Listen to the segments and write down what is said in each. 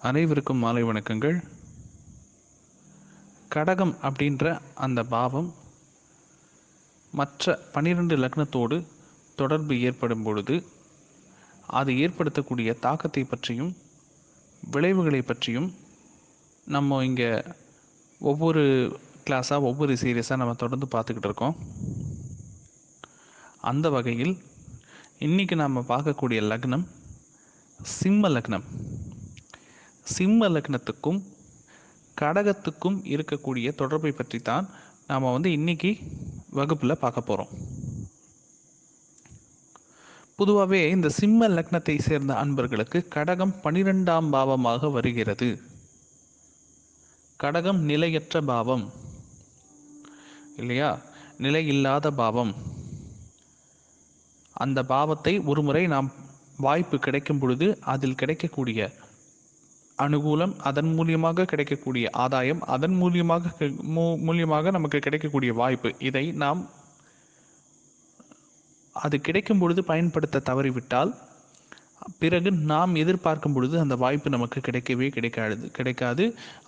அனைவருக்கும் மாலை வணக்கங்கள். கடகம் அப்படின்ற அந்த பாவம் மற்ற 12 லக்னத்தோடு தொடர்பு ஏற்படும் பொழுது அது ஏற்படுத்தக்கூடிய தாக்கத்தை பற்றியும் விளைவுகளை பற்றியும் நம்ம இங்கே ஒவ்வொரு கிளாஸாக ஒவ்வொரு சீரியஸாக நம்ம தொடர்ந்து பார்த்துக்கிட்டு இருக்கோம். அந்த வகையில் இன்றைக்கி நாம் பார்க்கக்கூடிய லக்னம் சிம்ம லக்னம். சிம்ம லக்னத்துக்கும் கடகத்துக்கும் இருக்கக்கூடிய தொடர்பை பற்றி தான் நாம் இன்றைக்கி வகுப்பில் பார்க்க போகிறோம். பொதுவாகவே இந்த சிம்ம லக்னத்தை சேர்ந்த அன்பர்களுக்கு கடகம் 12ஆம் பாவமாக வருகிறது. கடகம் நிலையற்ற பாவம் இல்லையா, நிலை இல்லாத பாவம். அந்த பாவத்தை ஒருமுறை நாம் வாய்ப்பு கிடைக்கும் பொழுது அதில் கிடைக்கக்கூடிய அனுகூலம், அதன் மூலியமாக கிடைக்கக்கூடிய ஆதாயம், அதன் மூலியமாக நமக்கு கிடைக்கக்கூடிய வாய்ப்பு, இதை நாம் அது கிடைக்கும் பொழுது பயன்படுத்த தவறிவிட்டால் பிறகு நாம் எதிர்பார்க்கும் பொழுது அந்த வாய்ப்பு நமக்கு கிடைக்காது.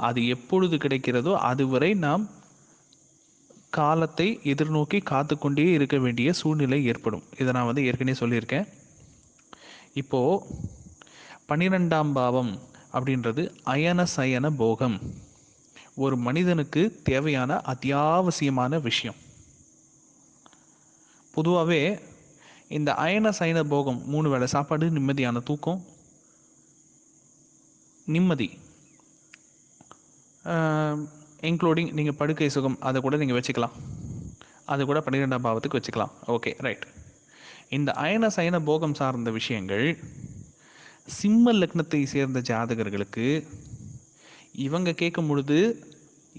அது எப்பொழுது கிடைக்கிறதோ அதுவரை நாம் காலத்தை எதிர்நோக்கி காத்து கொண்டே இருக்க வேண்டிய சூழ்நிலை ஏற்படும். இதை நான் ஏற்கனவே சொல்லியிருக்கேன். இப்போது 12ஆம் பாவம் அப்படின்றது அயன சயன போகம், ஒரு மனிதனுக்கு தேவையான அத்தியாவசியமான விஷயம். பொதுவாகவே இந்த அயன சயன போகம் 3 வேளை சாப்பாடு, நிம்மதியான தூக்கம், நிம்மதி இன்க்ளூடிங் நீங்கள் படுக்கை சுகம், அதை கூட நீங்கள் வச்சுக்கலாம். அது கூட 12ஆம் பாவத்துக்கு வச்சுக்கலாம். Okay, right. இந்த அயன சயன போகம் சார்ந்த விஷயங்கள் சிம்ம லக்னத்தை சேர்ந்த ஜாதகர்களுக்கு இவங்க கேட்கும் பொழுது,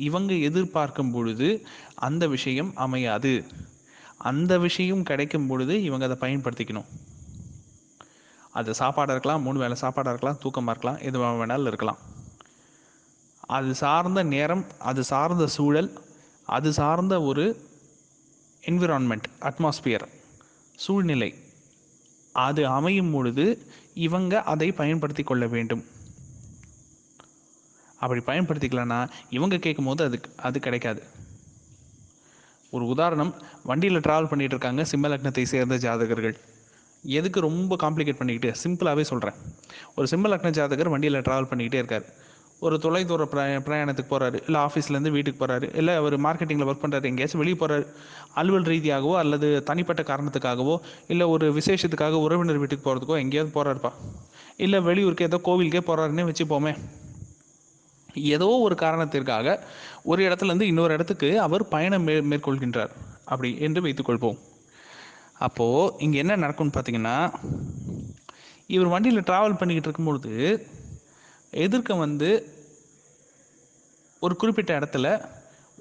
இவங்க எதிர்பார்க்கும் பொழுது அந்த விஷயம் அமையாது. அந்த விஷயம் கிடைக்கும் பொழுது இவங்க அதை பயன்படுத்திக்கணும். அது சாப்பாடாக இருக்கலாம், 3 வேளை சாப்பாடாக இருக்கலாம், தூக்கமாக இருக்கலாம், எது வேணாலும் இருக்கலாம். அது சார்ந்த நேரம், அது சார்ந்த சூழல், அது சார்ந்த ஒரு என்விரான்மெண்ட், அட்மாஸ்பியர், சூழ்நிலை அது அமையும் பொழுது இவங்க அதை பயன்படுத்தி கொள்ள வேண்டும். அப்படி பயன்படுத்திக்கலன்னா இவங்க கேட்கும் போது அது கிடைக்காது. ஒரு உதாரணம், வண்டியில் ட்ராவல் பண்ணிகிட்டு இருக்காங்க சிம்ம லக்னத்தை சேர்ந்த ஜாதகர்கள். எதுக்கு ரொம்ப காம்ப்ளிகேட் பண்ணிக்கிட்டு, சிம்பிளாகவே சொல்கிறேன். ஒரு சிம்ம லக்ன ஜாதகர் வண்டியில் ட்ராவல் பண்ணிக்கிட்டே இருக்கார். ஒரு தொலைதூர பிரயாணத்துக்கு போகிறாரு, இல்லை ஆஃபீஸ்லேருந்து வீட்டுக்கு போகிறாரு, இல்லை அவர் மார்க்கெட்டிங்கில் ஒர்க் பண்ணுறாரு, எங்கேயாச்சும் வெளியே போகிறாரு, அலுவல் ரீதியாகவோ அல்லது தனிப்பட்ட காரணத்துக்காகவோ, இல்லை ஒரு விசேஷத்துக்காக உறவினர் வீட்டுக்கு போகிறதுக்கோ எங்கேயாவது போகிறாருப்பா, இல்லை வெளியூருக்கு ஏதோ கோவிலுக்கே போகிறாருன்னே வச்சுப்போமே. ஏதோ ஒரு காரணத்திற்காக ஒரு இடத்துலேருந்து இன்னொரு இடத்துக்கு அவர் பயணம் மேற்கொள்கின்றார் அப்படி என்று வைத்துக்கொள்வோம். அப்போது இங்கே என்ன நடக்கும்னு பார்த்தீங்கன்னா, இவர் வண்டியில் ட்ராவல் பண்ணிக்கிட்டு இருக்கும்பொழுது எதிர்க்க ஒரு குறிப்பிட்ட இடத்துல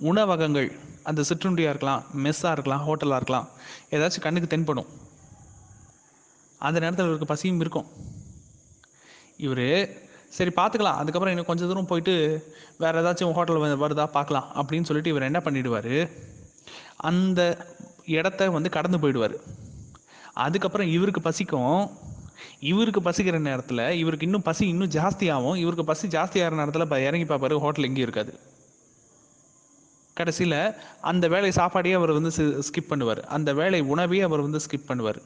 உணவகங்கள், அந்த சிற்றுண்டியாக இருக்கலாம், மெஸ்ஸாக இருக்கலாம், ஹோட்டலாக இருக்கலாம், ஏதாச்சும் கண்ணுக்கு தென்படும். அந்த நேரத்தில் இவருக்கு பசியும் இருக்கும். இவர் சரி பார்த்துக்கலாம், அதுக்கப்புறம் இன்னும் கொஞ்சம் தூரம் போயிட்டு வேறு ஏதாச்சும் ஹோட்டல் வருதா பார்க்கலாம் அப்படின்னு சொல்லிட்டு இவர் என்ன பண்ணிவிடுவார், அந்த இடத்த கடந்து போயிடுவார். அதுக்கப்புறம் இவருக்கு பசிக்கும். இவருக்கு பசிக்கிற நேரத்தில் இவருக்கு இன்னும் பசி இன்னும் ஜாஸ்தியாகும். இவருக்கு பசி ஜாஸ்தியாகிற நேரத்தில் இறங்கி பார்ப்பாரு, ஹோட்டல் எங்கேயும் இருக்காது. கடைசியில் அந்த வேலை சாப்பாடையே அவர் ஸ்கிப் பண்ணுவார். அந்த வேலை உணவையே அவர் ஸ்கிப் பண்ணுவார்.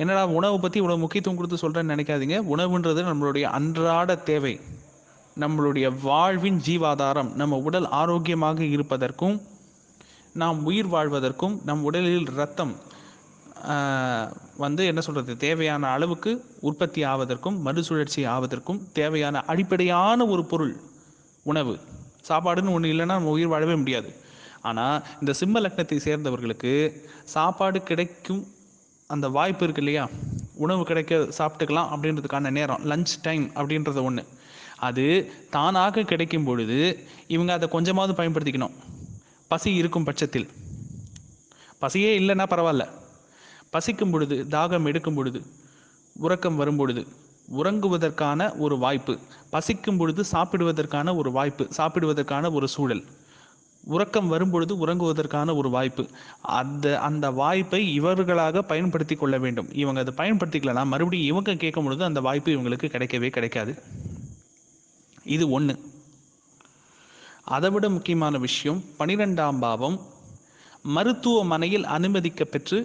என்னடா உணவை பற்றி இவ்வளோ முக்கியத்துவம் கொடுத்து சொல்கிறேன்னு நினைக்காதீங்க. உணவுன்றது நம்மளுடைய அன்றாட தேவை, நம்மளுடைய வாழ்வின் ஜீவாதாரம். நம்ம உடல் ஆரோக்கியமாக இருப்பதற்கும், நாம் உயிர் வாழ்வதற்கும், நம் உடலில் இரத்தம் என்ன சொல்கிறது, தேவையான அளவுக்கு உற்பத்தி ஆவதற்கும் மறுசுழற்சி ஆவதற்கும் தேவையான அடிப்படையான ஒரு பொருள் உணவு. சாப்பாடுன்னு ஒன்று இல்லைன்னா நம்ம உயிர் வாழவே முடியாது. ஆனால் இந்த சிம்ம லக்னத்தை சேர்ந்தவர்களுக்கு சாப்பாடு கிடைக்கும் அந்த வாய்ப்பு இருக்குது இல்லையா, உணவு கிடைக்க சாப்பிட்டுக்கலாம் அப்படின்றதுக்கான நேரம், லஞ்ச் டைம் அப்படின்றது ஒன்று, அது தானாக கிடைக்கும் பொழுது இவங்க அதை கொஞ்சமாவது பயன்படுத்திக்கணும். பசி இருக்கும் பட்சத்தில், பசியே இல்லைன்னா பரவாயில்ல, பசிக்கும் பொழுது, தாகம் எடுக்கும் பொழுது, உறக்கம் வரும் பொழுது உறங்குவதற்கான ஒரு வாய்ப்பு, பசிக்கும் பொழுது சாப்பிடுவதற்கான ஒரு வாய்ப்பு, சாப்பிடுவதற்கான ஒரு சூழல், உறக்கம் வரும்பொழுது உறங்குவதற்கான ஒரு வாய்ப்பு, அந்த வாய்ப்பை இவர்களாக பயன்படுத்தி கொள்ள வேண்டும். இவங்க அதை பயன்படுத்திக்கலனா மறுபடியும் இவங்க கேட்கும் பொழுது அந்த வாய்ப்பு இவங்களுக்கு கிடைக்கவே கிடைக்காது. இது ஒன்று. அதை விட முக்கியமான விஷயம், 12ஆம் பாவம் மருத்துவமனையில் அனுமதிக்க பெற்று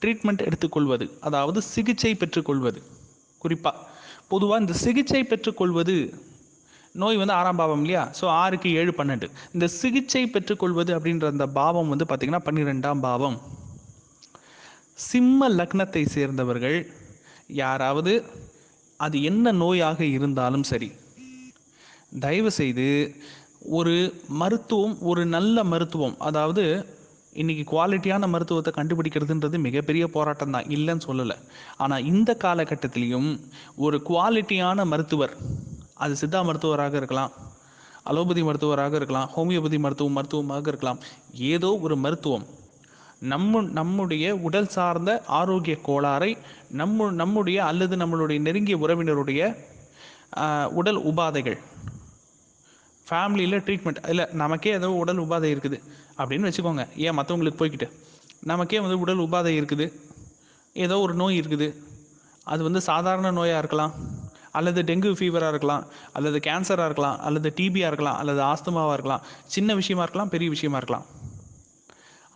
ட்ரீட்மெண்ட் எடுத்துக்கொள்வது, அதாவது சிகிச்சை பெற்றுக்கொள்வது. குறிப்பாக பொதுவாக இந்த சிகிச்சை பெற்றுக்கொள்வது, நோய் வந்து 6ஆம் பாவம் இல்லையா, ஸோ 6க்கு 7 12. இந்த சிகிச்சை பெற்றுக்கொள்வது அப்படின்ற அந்த பாவம் வந்து பார்த்திங்கன்னா 12ஆம் பாவம். சிம்ம லக்னத்தை சேர்ந்தவர்கள் யாராவது, அது என்ன நோயாக இருந்தாலும் சரி, தயவு செய்து ஒரு மருத்துவம், ஒரு நல்ல மருத்துவம், அதாவது இன்றைக்கி குவாலிட்டியான மருத்துவத்தை கண்டுபிடிக்கிறதுன்றது மிகப்பெரிய போராட்டம் தான், இல்லைன்னு சொல்லலை. ஆனால் இந்த காலகட்டத்திலையும் ஒரு குவாலிட்டியான மருத்துவர், அது சித்தா மருத்துவராக இருக்கலாம், அலோபதி மருத்துவராக இருக்கலாம், ஹோமியோபதி மருத்துவமாக இருக்கலாம், ஏதோ ஒரு மருத்துவம் நம்முடைய உடல் சார்ந்த ஆரோக்கிய கோளாறை நம்முடைய அல்லது நம்மளுடைய நெருங்கிய உறவினருடைய உடல் உபாதைகள், ஃபேமிலியில் ட்ரீட்மெண்ட் இல்லை, நமக்கே ஏதோ உடல் உபாதை இருக்குது அப்படின்னு வச்சுக்கோங்க, ஏன் மற்றவங்களுக்கு போய்கிட்டு, நமக்கே வந்து உடல் உபாதை இருக்குது, ஏதோ ஒரு நோய் இருக்குது, அது வந்து சாதாரண நோயாக இருக்கலாம், அல்லது டெங்கு ஃபீவராக இருக்கலாம், அல்லது கேன்சராக இருக்கலாம், அல்லது டிபியாக இருக்கலாம், அல்லது ஆஸ்துமாவாக இருக்கலாம், சின்ன விஷயமா இருக்கலாம், பெரிய விஷயமா இருக்கலாம்.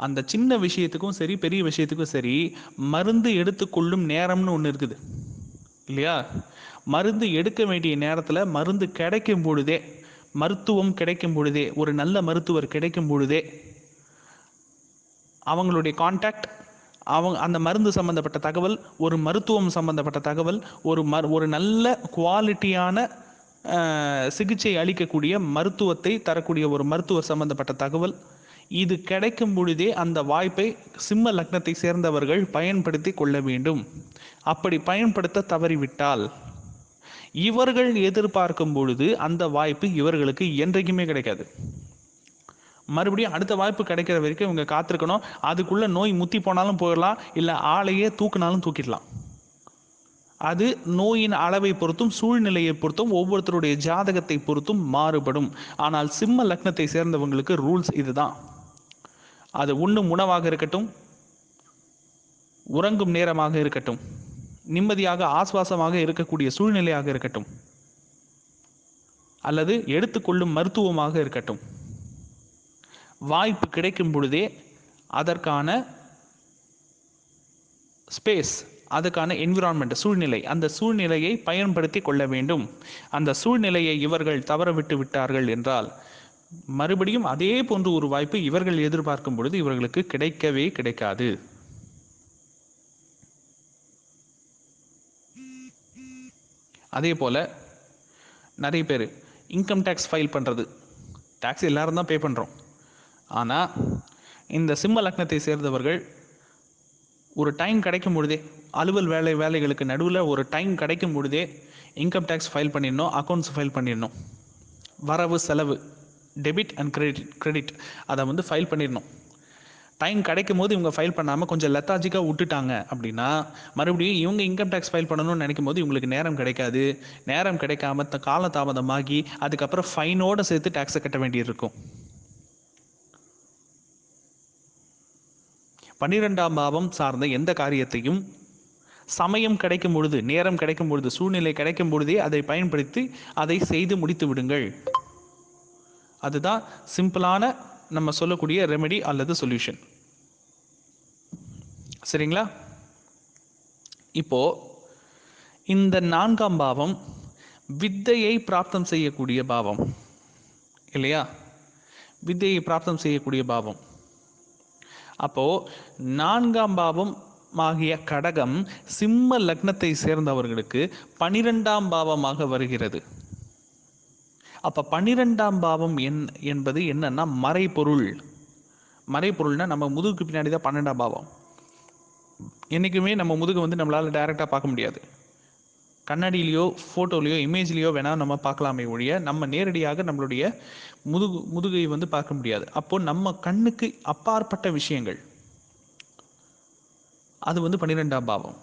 அந்த சின்ன விஷயத்துக்கும் சரி, பெரிய விஷயத்துக்கும் சரி, மருந்து எடுத்துக்கொள்ளும் நேரம்னு ஒன்று இருக்குது இல்லையா? மருந்து எடுக்க வேண்டிய நேரத்தில், மருந்து கிடைக்கும் பொழுதே, மருத்துவம் கிடைக்கும் பொழுதே, ஒரு நல்ல மருத்துவர் கிடைக்கும் பொழுதே, அவங்களுடைய கான்டாக்ட், அந்த மருந்து சம்பந்தப்பட்ட தகவல், ஒரு மருத்துவம் சம்பந்தப்பட்ட தகவல், ஒரு நல்ல குவாலிட்டியான சிகிச்சை அளிக்கக்கூடிய மருத்துவத்தை தரக்கூடிய ஒரு மருத்துவர் சம்பந்தப்பட்ட தகவல், இது கிடைக்கும் பொழுதே அந்த வாய்ப்பை சிம்ம லக்னத்தை சேர்ந்தவர்கள் பயன்படுத்தி கொள்ள வேண்டும். அப்படி பயன்படுத்த தவறிவிட்டால், இவர்கள் எதிர்பார்க்கும் பொழுது அந்த வாய்ப்பு இவர்களுக்கு என்றைக்குமே கிடைக்காது. மறுபடியும் அடுத்த வாய்ப்பு கிடைக்கிற வரைக்கும் இவங்க காத்திருக்கணும். அதுக்குள்ள நோய் முத்தி போனாலும் போயிடலாம், இல்லை ஆளையே தூக்கினாலும் தூக்கிடலாம். அது நோயின் அளவை பொறுத்தும், சூழ்நிலையை பொறுத்தும், ஒவ்வொருத்தருடைய ஜாதகத்தை பொறுத்தும் மாறுபடும். ஆனால் சிம்ம லக்னத்தை சேர்ந்தவங்களுக்கு ரூல்ஸ் இதுதான். அது உண்ணும் உணவாக இருக்கட்டும், உறங்கும் நேரமாக இருக்கட்டும், நிம்மதியாக ஆஸ்வாசமாக இருக்கக்கூடிய சூழ்நிலையாக இருக்கட்டும், அல்லது எடுத்துக்கொள்ளும் மருத்துவமாக இருக்கட்டும், வாய்ப்பு கிடைக்கும் பொழுதே அதற்கான ஸ்பேஸ், அதுக்கான என்விரான்மெண்ட், சூழ்நிலை, அந்த சூழ்நிலையை பயன்படுத்தி கொள்ள வேண்டும். அந்த சூழ்நிலையை இவர்கள் தவற விட்டு விட்டார்கள் என்றால், மறுபடியும் அதே போன்று ஒரு வாய்ப்பு இவர்கள் எதிர்பார்க்கும் பொழுது இவர்களுக்கு கிடைக்கவே கிடைக்காது. அதே போல் நிறைய பேர் இன்கம் டேக்ஸ் ஃபைல் பண்ணுறது, டேக்ஸ் எல்லாரும் தான் பே பண்ணுறோம். ஆனால் இந்த சிம்ம லக்னத்தை சேர்ந்தவர்கள் ஒரு டைம் கிடைக்கும் பொழுதே, அலுவல் வேலைகளுக்கு நடுவில் ஒரு டைம் கிடைக்கும் பொழுதே இன்கம் டேக்ஸ் ஃபைல் பண்ணிடணும், அக்கௌண்ட்ஸ் ஃபைல் பண்ணிடணும். வரவு செலவு, டெபிட் அண்ட் கிரெடிட் அதை வந்து ஃபைல் பண்ணிடணும். டைம் கிடைக்கும் போது இவங்க ஃபைல் பண்ணாமல் கொஞ்சம் லெத்தாஜிக்காக விட்டுட்டாங்க அப்படின்னா, மறுபடியும் இவங்க இன்கம் டேக்ஸ் ஃபைல் பண்ணணும்னு நினைக்கும் போது இவங்களுக்கு நேரம் கிடைக்காது. நேரம் கிடைக்காம காலதாமதமாகி அதுக்கப்புறம் ஃபைனோடு சேர்த்து டேக்ஸை கட்ட வேண்டியிருக்கும். 12ஆம் பாவம் சார்ந்த எந்த காரியத்தையும் சமயம் கிடைக்கும் பொழுது, நேரம் கிடைக்கும் பொழுது, சூழ்நிலை கிடைக்கும் பொழுதே அதை பயன்படுத்தி அதை செய்து முடித்து விடுங்கள். அதுதான் சிம்பிளான நம்ம சொல்லக்கூடிய ரெமெடி அல்லது சொல்யூஷன். சரிங்களா? இப்போ இந்த 4ஆம் பாவம் வித்தையை பிராப்தம் செய்யக்கூடிய பாவம் இல்லையா? வித்தையை பிராப்தம் செய்யக்கூடிய பாவம். அப்போ 4ஆம் பாவம் ஆகிய கடகம் சிம்ம லக்னத்தை சேர்ந்தவர்களுக்கு 12ஆம் பாவமாக வருகிறது. அப்போ 12ஆம் பாவம் என்பது என்னன்னா மறைபொருள். மறைபொருள்னா நம்ம முதுகுக்கு பின்னாடி தான் 12ஆம் பாவம். என்றைக்குமே நம்ம முதுகு வந்து நம்மளால் டைரெக்டாக பார்க்க முடியாது. கண்ணாடியிலையோ ஃபோட்டோலையோ இமேஜ்லேயோ வேணால் நம்ம பார்க்கலாமே ஒழிய நம்ம நேரடியாக நம்மளுடைய முதுகை வந்து பார்க்க முடியாது. அப்போது நம்ம கண்ணுக்கு அப்பாற்பட்ட விஷயங்கள் அது வந்து 12ஆம் பாவம்.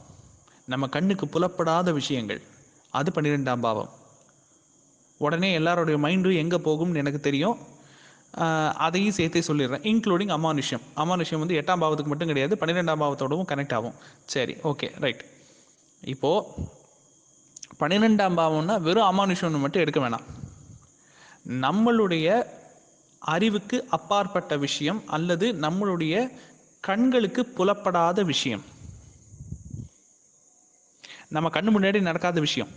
நம்ம கண்ணுக்கு புலப்படாத விஷயங்கள் அது 12ஆம் பாவம். உடனே எல்லாருடைய மைண்டும் எங்கே போகும்னு எனக்கு தெரியும். அதையும் சேர்த்தே சொல்லிடுறேன், இன்க்ளூடிங் அமானுஷ்யம். அமானுஷ்யம் வந்து 8ஆம் பாவத்துக்கு மட்டும் கிடையாது, 12ஆம் பாவத்தோடவும் கனெக்ட் ஆகும். சரி, ஓகே, ரைட். இப்போது 12ஆம் பாவம்னா வெறும் அமானுஷ்யம்னு மட்டும் எடுக்க வேணாம். நம்மளுடைய அறிவுக்கு அப்பாற்பட்ட விஷயம் அல்லது நம்மளுடைய கண்களுக்கு புலப்படாத விஷயம், நம்ம கண்ணு முன்னாடி நடக்காத விஷயம்.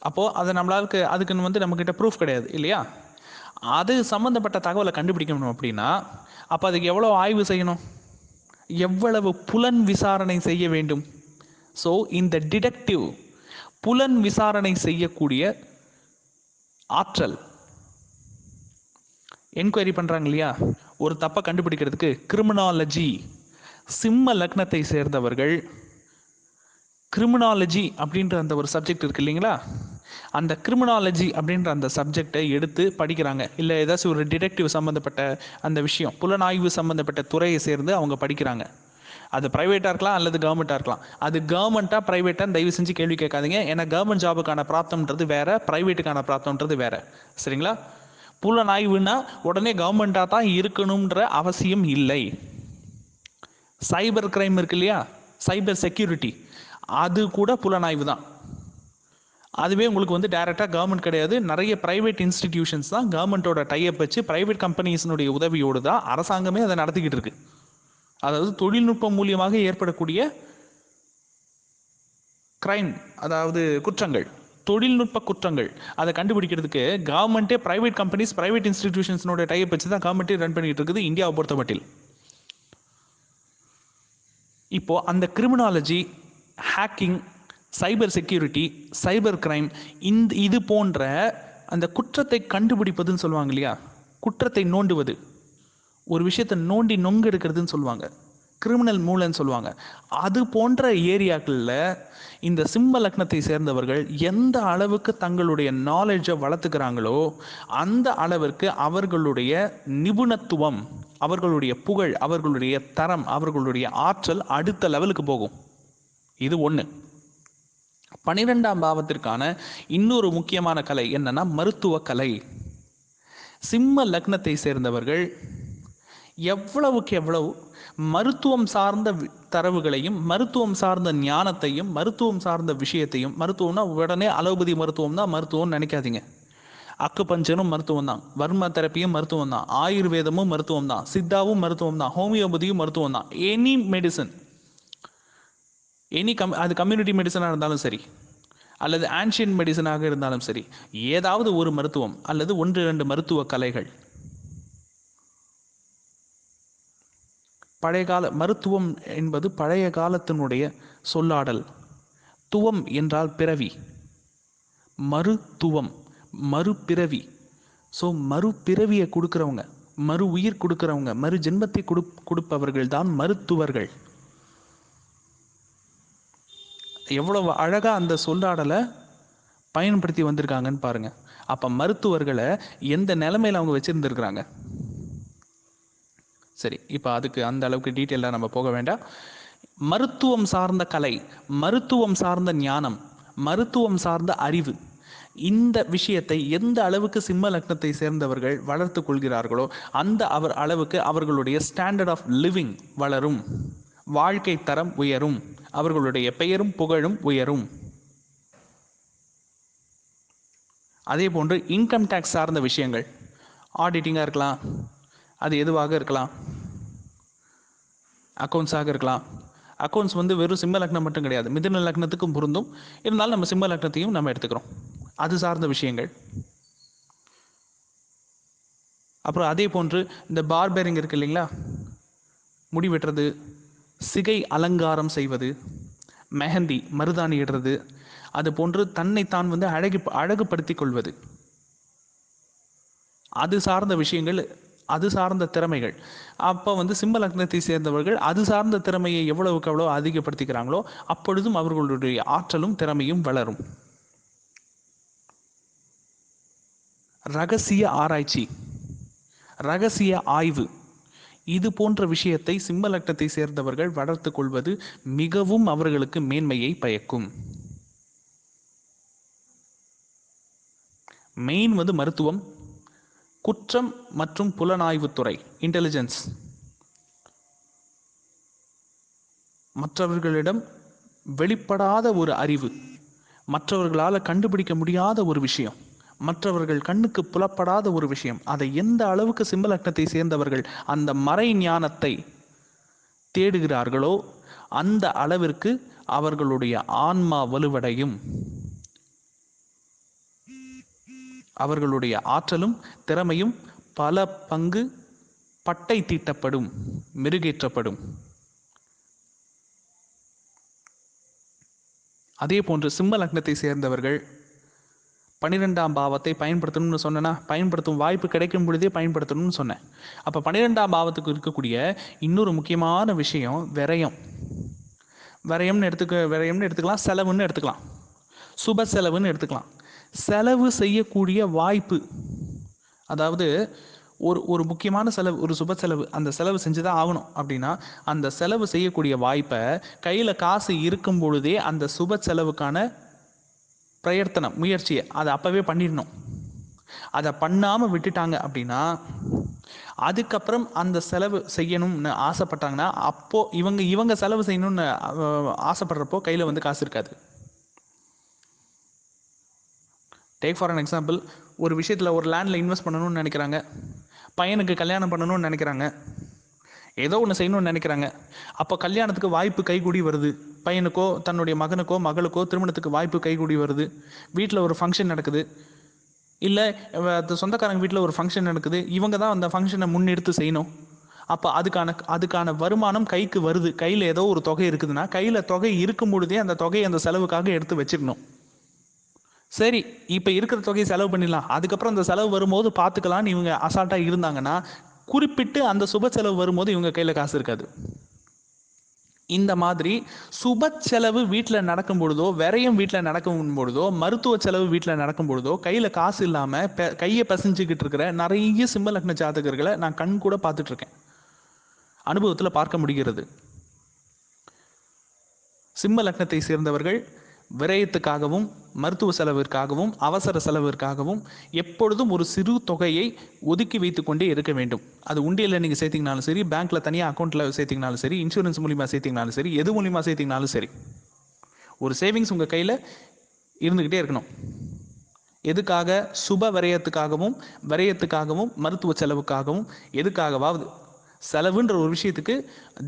அப்போது அதை நம்மளால அதுக்குன்னு வந்து நம்மக்கிட்ட ப்ரூஃப் கிடையாது இல்லையா? அது சம்மந்தப்பட்ட தகவலை கண்டுபிடிக்கணும் அப்படின்னா அப்போ அதுக்கு எவ்வளோ ஆய்வு செய்யணும், எவ்வளவு புலன் விசாரணை செய்ய வேண்டும். ஸோ இந்த டிடெக்டிவ் புலன் விசாரணை செய்யக்கூடிய ஆற்றல், என்கொயரி பண்ணுறாங்க இல்லையா, ஒரு தப்பை கண்டுபிடிக்கிறதுக்கு கிரிமினாலஜி, சிம்ம லக்னத்தை சேர்ந்தவர்கள் கிரிமினாலஜி அப்படின்ற அந்த ஒரு சப்ஜெக்ட் இருக்குது இல்லைங்களா, அந்த கிரிமினாலஜி அப்படின்ற அந்த சப்ஜெக்டை எடுத்து படிக்கிறாங்க. இல்லை ஏதாச்சும் ஒரு டிடெக்டிவ் சம்மந்தப்பட்ட அந்த விஷயம், புலனாய்வு சம்மந்தப்பட்ட துறையை சேர்ந்து அவங்க படிக்கிறாங்க. அது ப்ரைவேட்டாக இருக்கலாம் அல்லது கவர்மெண்ட்டாக இருக்கலாம். அது கவர்மெண்ட்டாக ப்ரைவேட்டாக தயவு செஞ்சு கேள்வி கேட்காதீங்க. ஏன்னா கவர்மெண்ட் ஜாபுக்கான பிராப்தம்ன்றது வேறு, ப்ரைவேட்டுக்கான பிராப்தம்ன்றது வேறு. சரிங்களா? புலனாய்வுனா உடனே கவர்மெண்ட்டாக தான் இருக்கணுன்ற அவசியம் இல்லை. சைபர் கிரைம் இருக்கு இல்லையா, சைபர் செக்யூரிட்டி, அது கூட புலனாய்வு தான். அதுவே உங்களுக்கு வந்து டைரெக்டாக கவர்மெண்ட் கிடையாது, நிறைய ப்ரைவேட் இன்ஸ்டிடியூஷன்ஸ் தான் கவர்மெண்ட்டோட டைப் வச்சு ப்ரைவேட் கம்பெனிஸினுடைய உதவியோடு தான் அரசாங்கமே அதை நடத்திக்கிட்டு இருக்கு. அதாவது தொழில்நுட்பம் மூலியமாக ஏற்படக்கூடிய கிரைம், அதாவது குற்றங்கள், தொழில்நுட்ப குற்றங்கள், அதை கண்டுபிடிக்கிறதுக்கு கவர்மெண்ட்டே ப்ரைவேட் கம்பெனிஸ், ப்ரைவேட் இன்ஸ்டிடியூஷன்ஸோட டைப் வச்சு தான் கவர்மெண்ட்டே ரன் பண்ணிட்டு இருக்குது இந்தியாவை பொறுத்த மட்டில். இப்போ அந்த criminology, hacking, cyber security, cyber crime, இது போன்ற அந்த குற்றத்தை கண்டுபிடிப்பதுன்னு சொல்லுவாங்க இல்லையா, குற்றத்தை நோண்டுவது, ஒரு விஷயத்தை நோண்டி நொங்கு எடுக்கிறதுன்னு சொல்லுவாங்க, கிரிமினல் மூலன்னு சொல்லுவாங்க. அது போன்ற ஏரியாக்களில் இந்த சிம்ம லக்னத்தை சேர்ந்தவர்கள் எந்த அளவுக்கு தங்களுடைய நாலேஜை வளர்த்துக்கிறாங்களோ அந்த அளவிற்கு அவர்களுடைய நிபுணத்துவம், அவர்களுடைய புகழ், அவர்களுடைய தரம், அவர்களுடைய ஆற்றல் அடுத்த லெவலுக்கு போகும். இது ஒன்று. 12ஆம் பாவத்திற்கான இன்னொரு முக்கியமான கலை என்னன்னா மருத்துவ கலை. சிம்ம லக்னத்தை சேர்ந்தவர்கள் எவ்வளவுக்கு எவ்வளவு மருத்துவம் சார்ந்த தரவுகளையும், மருத்துவம் சார்ந்த ஞானத்தையும், மருத்துவம் சார்ந்த விஷயத்தையும், மருத்துவம்னா உடனே அலோபதி மருத்துவம் தான் மருத்துவம் நினைக்காதீங்க. அக்குபஞ்சரும் மருத்துவம் தான், வர்ம தெரப்பியும் மருத்துவம் தான், ஆயுர்வேதமும் மருத்துவம் தான், சித்தாவும் மருத்துவம் தான், ஹோமியோபதியும் மருத்துவம் தான். எனி மெடிசன், அது கம்யூனிட்டி மெடிசனாக இருந்தாலும் சரி அல்லது ஆன்ஷியன் மெடிசனாக இருந்தாலும் சரி, ஏதாவது ஒரு மருத்துவம் அல்லது 1-2 மருத்துவ கலைகள். பழைய கால மருத்துவம் என்பது பழைய காலத்தினுடைய சொல்லாடல். துவம் என்றால் பிறவி, மருத்துவம் மறுபிறவி. ஸோ மறுபிறவியை கொடுக்குறவங்க, மறு உயிர் கொடுக்குறவங்க, மறு ஜென்மத்தை கொடுப்பவர்கள் தான் மருத்துவர்கள். எவ்வளவு அழகா அந்த சொல்லாடலை பயன்படுத்தி வந்திருக்காங்கன்னு பாருங்க. அப்ப மருத்துவர்களை எந்த நிலைமையில அவங்க வச்சிருந்துருக்கிறாங்க. சரி, இப்போ அதுக்கு அந்த அளவுக்கு டீட்டெயிலாக நம்ம போக வேண்டாம். மருத்துவம் சார்ந்த கலை, மருத்துவம் சார்ந்த ஞானம், மருத்துவம் சார்ந்த அறிவு, இந்த விஷயத்தை எந்த அளவுக்கு சிம்ம லக்னத்தை சேர்ந்தவர்கள் வளர்த்து கொள்கிறார்களோ அந்த அளவுக்கு அவர்களுடைய ஸ்டாண்டர்ட் ஆஃப் லிவிங் வளரும், வாழ்க்கை தரம் உயரும், அவர்களுடைய பெயரும் புகழும் உயரும். அதே போன்று இன்கம் டேக்ஸ் சார்ந்த விஷயங்கள், ஆடிட்டிங்காக இருக்கலாம், அது எதுவாக இருக்கலாம், அக்கௌண்ட்ஸாக இருக்கலாம். அக்கௌண்ட்ஸ் வந்து வெறும் சிம்ம லக்னம் மட்டும் கிடையாது, மிதுன லக்னத்துக்கும் பொருந்தும். இருந்தாலும் நம்ம சிம்ம லக்னத்தையும் நம்ம எடுத்துக்கிறோம், அது சார்ந்த விஷயங்கள். அப்புறம் அதே போன்று இந்த பார்பரிங் இருக்கு இல்லைங்களா, முடி வெட்டுறது, சிகை அலங்காரம் செய்வது, மெஹந்தி மருதாணி இடுறது, அது போன்று தன்னைத்தான் வந்து அழகுபடுத்தி கொள்வது, அது சார்ந்த விஷயங்கள், அது சார்ந்த திறமைகள். அப்போ வந்து சிம்ம லக்னத்தை சேர்ந்தவர்கள் அது சார்ந்த திறமையை எவ்வளவுக்கு எவ்வளோ அதிகப்படுத்திக்கிறாங்களோ அப்பொழுதும் அவர்களுடைய ஆற்றலும் திறமையும் வளரும். ரகசிய ஆராய்ச்சி, ரகசிய ஆய்வு, இது போன்ற விஷயத்தை சிம்ம லக்னத்தை சேர்ந்தவர்கள் வளர்த்து கொள்வது மிகவும் அவர்களுக்கு மேன்மையை பயக்கும். மெயின் வந்து மருத்துவம், குற்றம் மற்றும் புலனாய்வுத்துறை, இன்டெலிஜென்ஸ், மற்றவர்களிடம் வெளிப்படாத ஒரு அறிவு, மற்றவர்களால் கண்டுபிடிக்க முடியாத ஒரு விஷயம், மற்றவர்கள் கண்ணுக்கு புலப்படாத ஒரு விஷயம், அதை எந்த அளவுக்கு சிம்ம லக்னத்தை சேர்ந்தவர்கள் அந்த மறை ஞானத்தை தேடுகிறார்களோ அந்த அளவிற்கு அவர்களுடைய ஆன்மா வலுவடையும், அவர்களுடைய ஆற்றலும் திறமையும் பல பங்கு பட்டை தீட்டப்படும், மெருகேற்றப்படும். அதே போன்று சிம்ம லக்னத்தை சேர்ந்தவர்கள் 12ஆம் பாவத்தை பயன்படுத்தணும்னு சொன்னேன்னா, பயன்படுத்தும் வாய்ப்பு கிடைக்கும் பொழுதே பயன்படுத்தணும்னு சொன்னேன். அப்போ 12ஆம் பாவத்துக்கு இருக்கக்கூடிய இன்னொரு முக்கியமான விஷயம் விரயம். விரயம்னு எடுத்துக்கலாம், செலவுன்னு எடுத்துக்கலாம், சுப செலவுன்னு எடுத்துக்கலாம். செலவு செய்யக்கூடிய வாய்ப்பு, அதாவது ஒரு முக்கியமான செலவு, ஒரு சுப செலவு, அந்த செலவு செஞ்சு தான் ஆகணும் அப்படின்னா அந்த செலவு செய்யக்கூடிய வாய்ப்பை கையில் காசு இருக்கும் பொழுதே அந்த சுப செலவுக்கான பிரயத்தனம், முயற்சியை அதை அப்போவே பண்ணிடணும். அதை பண்ணாமல் விட்டுட்டாங்க அப்படின்னா அதுக்கப்புறம் அந்த செலவு செய்யணும்னு ஆசைப்பட்டாங்கன்னா அப்போது இவங்க செலவு செய்யணும்னு ஆசைப்படுறப்போ கையில் வந்து காசு இருக்காது. டேக் ஃபார் அன் எக்ஸாம்பிள், ஒரு விஷயத்தில் ஒரு லேண்டில் இன்வெஸ்ட் பண்ணணும்னு நினைக்கிறாங்க, பையனுக்கு கல்யாணம் பண்ணணும்னு நினைக்கிறாங்க, ஏதோ ஒன்று செய்யணும்னு நினைக்கிறாங்க. அப்போ கல்யாணத்துக்கு வாய்ப்பு கைகூடி வருது, பையனுக்கோ தன்னுடைய மகனுக்கோ மகளுக்கோ திருமணத்துக்கு வாய்ப்பு கைகூடி வருது, வீட்டில் ஒரு ஃபங்க்ஷன் நடக்குது, இல்லை சொந்தக்காரங்க வீட்டில் ஒரு ஃபங்க்ஷன் நடக்குது, இவங்க தான் அந்த ஃபங்க்ஷனை முன்னெடுத்து செய்யணும். அப்போ அதுக்கான வருமானம் கைக்கு வருது, கையில் ஏதோ ஒரு தொகை இருக்குதுன்னா கையில் தொகை இருக்கும் பொழுதே அந்த தொகையை அந்த செலவுக்காக எடுத்து வச்சுக்கணும். சரி, இப்போ இருக்கிற தொகையை செலவு பண்ணிடலாம், அதுக்கப்புறம் அந்த செலவு வரும்போது பார்த்துக்கலான்னு இவங்க அசால்ட்டாக இருந்தாங்கன்னா குறிப்பிட்டு அந்த சுப செலவு வரும்போது இவங்க கையில் காசு இருக்காது. இந்த மாதிரி சுப செலவு வீட்டில் நடக்கும் பொழுதோ, விரயம் வீட்டில் நடக்கும் பொழுதோ, மருத்துவ செலவு வீட்டில் நடக்கும் பொழுதோ கையில் காசு இல்லாமல் கையை பசிஞ்சுக்கிட்டு இருக்கிற நிறைய சிம்ம லக்ன ஜாதகர்களை நான் கண் கூட பார்த்துட்ருக்கேன், அனுபவத்தில் பார்க்க முடிகிறது. சிம்ம லக்னத்தை சேர்ந்தவர்கள் விரயத்துக்காகவும் மருத்துவ செலவிற்காகவும் அவசர செலவிற்காகவும் எப்பொழுதும் ஒரு சிறு தொகையை ஒதுக்கி வைத்து கொண்டே இருக்க வேண்டும். அது உண்டியலில் நீங்கள் சேர்த்திங்கனாலும் சரி, பேங்க்கில் தனியாக அக்கௌண்ட்டில் சேர்த்திங்கனாலும் சரி, இன்சூரன்ஸ் மூலிமா சேர்த்திங்கனாலும் சரி, எது மூலிமா சேர்த்திங்கனாலும் சரி, ஒரு சேவிங்ஸ் உங்கள் கையில் இருந்துக்கிட்டே இருக்கணும். எதுக்காக? சுப விரயத்துக்காகவும் மருத்துவ செலவுக்காகவும் எதுக்காகவாவது. செலவுன்ற ஒரு விஷயத்துக்கு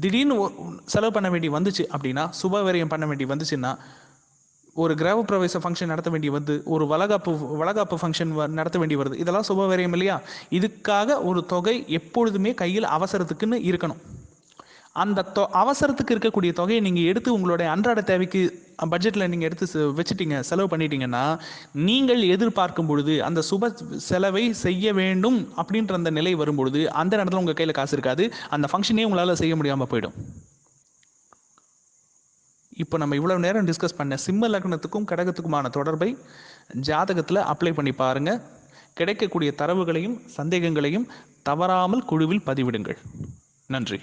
திடீர்னு செலவு பண்ண வேண்டி வந்துச்சு அப்படின்னா, சுப விரயம் பண்ண வேண்டி வந்துச்சுன்னா, ஒரு கிரக பிரவேச ஃபங்க்ஷன் நடத்த வேண்டி வந்து, ஒரு வளகாப்பு ஃபங்க்ஷன் நடத்த வேண்டி வருது, இதெல்லாம் சுப விரயம் இல்லையா? இதுக்காக ஒரு தொகை எப்பொழுதுமே கையில் அவசரத்துக்குன்னு இருக்கணும். அந்த அவசரத்துக்கு இருக்கக்கூடிய தொகையை நீங்கள் எடுத்து உங்களுடைய அன்றாட தேவைக்கு பட்ஜெட்டில் நீங்கள் எடுத்து வச்சுட்டீங்க, செலவு பண்ணிட்டீங்கன்னா, நீங்கள் எதிர்பார்க்கும் பொழுது அந்த சுப செலவை செய்ய வேண்டும் அப்படின்ற அந்த நிலை வரும்பொழுது அந்த நேரத்தில் உங்கள் கையில் காசு இருக்காது, அந்த ஃபங்க்ஷனே உங்களால் செய்ய முடியாமல் போயிடும். இப்போ நம்ம இவ்வளவு நேரம் டிஸ்கஸ் பண்ண சிம்ம லக்னத்துக்கும் கடகத்துக்குமான தொடர்பை ஜாதகத்தில் அப்ளை பண்ணி பாருங்கள். கிடைக்கக்கூடிய தரவுகளையும் சந்தேகங்களையும் தவறாமல் குழுவில் பதிவிடுங்கள். நன்றி.